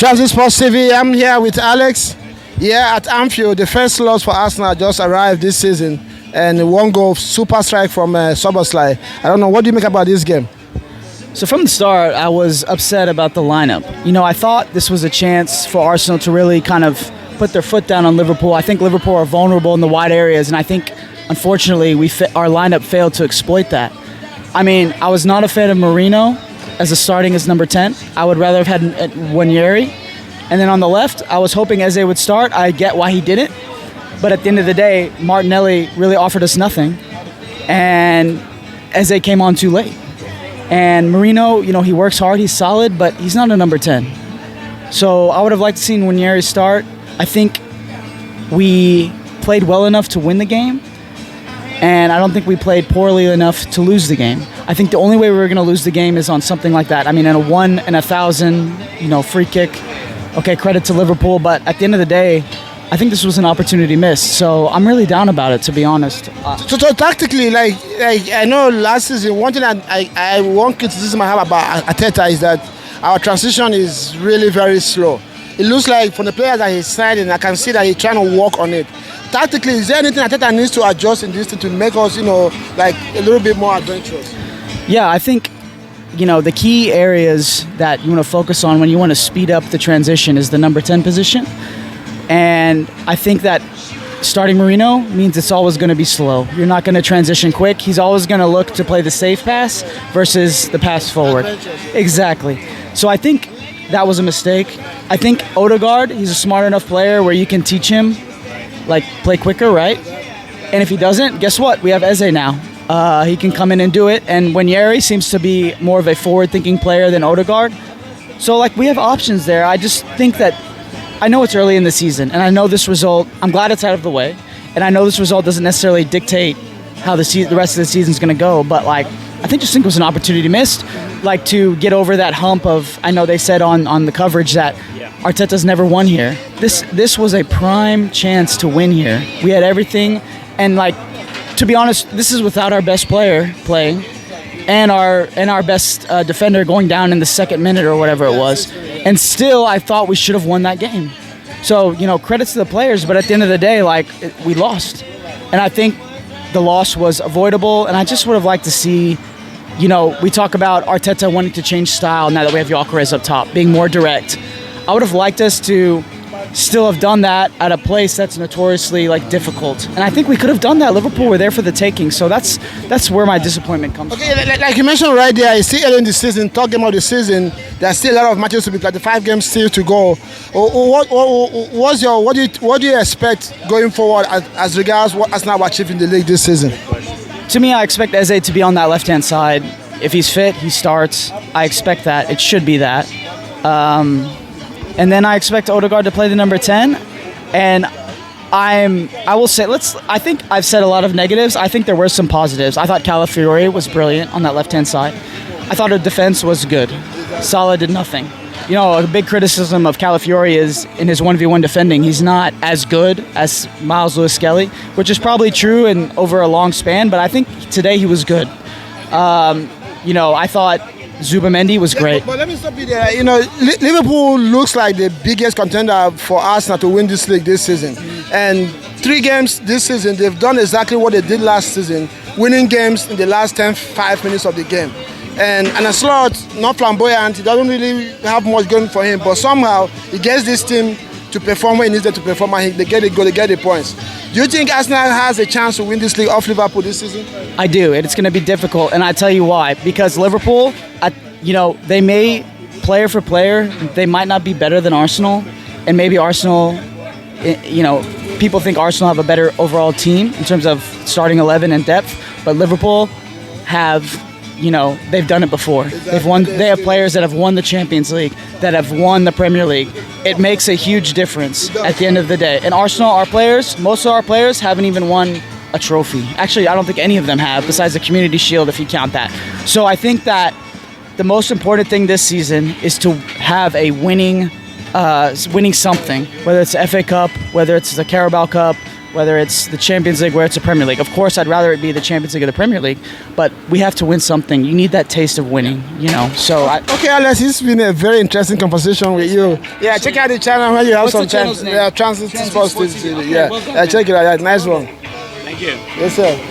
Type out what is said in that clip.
Transit Sports TV. I'm here with Alex. Here at Anfield, the first loss for Arsenal just arrived this season, and one goal, super strike from Soboslai. I don't know, what do you make about this game? So from the start, I was upset about the lineup. You know, I thought this was a chance for Arsenal to really kind of put their foot down on Liverpool. I think Liverpool are vulnerable in the wide areas, and I think, unfortunately, our lineup failed to exploit that. I mean, I was not a fan of Merino as starting as number 10. I would rather have had Nwaneri. And then on the left, I was hoping Eze would start. I get why he didn't. But at the end of the day, Martinelli really offered us nothing. And Eze came on too late. And Merino, you know, he works hard, he's solid, but he's not a number 10. So I would have liked to see Nwaneri start. I think we played well enough to win the game, and I don't think we played poorly enough to lose the game. I think the only way we were going to lose the game is on something like that. I mean, in a 1 in 1,000, you know, free kick. Okay, credit to Liverpool, but at the end of the day, I think this was an opportunity missed. So I'm really down about it, to be honest. So tactically, like I know last season, one thing one criticism I have about Arteta is that our transition is really very slow. It looks like from the players that he's signing, I can see that he's trying to work on it. Tactically, is there anything Arteta needs to adjust in this to make us, you know, like a little bit more adventurous? Yeah, I think, you know, the key areas that you want to focus on when you want to speed up the transition is the number 10 position. And I think that starting Merino means it's always going to be slow. You're not going to transition quick. He's always going to look to play the safe pass versus the pass forward. Exactly. So I think that was a mistake. I think Odegaard, he's a smart enough player where you can teach him, like, play quicker, right? And if he doesn't, guess what? We have Eze now. He can come in and do it. And Nwaneri seems to be more of a forward-thinking player than Odegaard. So, like, we have options there. I just think that I know it's early in the season, and I know this result, I'm glad it's out of the way, and I know this result doesn't necessarily dictate how the rest of the season's going to go, but, like, I think it was an opportunity missed, like, to get over that hump of, I know they said on the coverage that Arteta's never won here. This was a prime chance to win here. We had everything, and, like, to be honest, this is without our best player playing and our best defender going down in the second minute or whatever it was. And still, I thought we should have won that game. So, you know, credits to the players, but at the end of the day, like, we lost. And I think the loss was avoidable, and I just would have liked to see, you know, we talk about Arteta wanting to change style now that we have Gyökeres up top, being more direct. I would have liked us to still have done that at a place that's notoriously, like, difficult. And I think we could have done that. Liverpool were there for the taking, so that's where my disappointment comes from. Okay, like you mentioned right there, it's still early in the season, talking about the season, there's still a lot of matches to be played, the 5 games still to go. What do you expect going forward as regards what Arsenal achieved in the league this season? To me, I expect Eze to be on that left-hand side. If he's fit, he starts. I expect that. It should be that. And then I expect Odegaard to play the number 10. And I will say, I think I've said a lot of negatives. I think there were some positives. I thought Calafiori was brilliant on that left-hand side. I thought our defense was good. Salah did nothing. You know, a big criticism of Calafiori is in his 1v1 defending, he's not as good as Miles Lewis-Skelly, which is probably true over a long span, but I think today he was good. You know, I thought Zubamendi was great. But let me stop you there. You know, Liverpool looks like the biggest contender for Arsenal to win this league this season. And 3 games this season, they've done exactly what they did last season, winning games in the last 5 minutes of the game. And Arne Slot, not flamboyant, he doesn't really have much going for him, but somehow he gets this team to perform when he needs them to perform, and they get the goal, they get the points. Do you think Arsenal has a chance to win this league off Liverpool this season? I do, and it's going to be difficult, and I tell you why. Because Liverpool, you know, they may, player for player, they might not be better than Arsenal, and maybe Arsenal, you know, people think Arsenal have a better overall team in terms of starting 11 and depth, but Liverpool have, you know, they've done it before. They have players that have won the Champions League, that have won the Premier League. It makes a huge difference at the end of the day. And Arsenal, most of our players haven't even won a trophy. Actually, I don't think any of them have, besides the Community Shield, if you count that. So I think that the most important thing this season is to have a winning something, whether it's the FA Cup, whether it's the Carabao Cup, whether it's the Champions League, where it's a Premier League. Of course, I'd rather it be the Champions League or the Premier League, but we have to win something. You need that taste of winning, you know. So okay, Alex, it's been a very interesting conversation with you. Yeah, check out the channel when you have some time. Yeah, Transit Sports TV. Yeah, check it out. Yeah, nice one. Thank you. Yes, sir.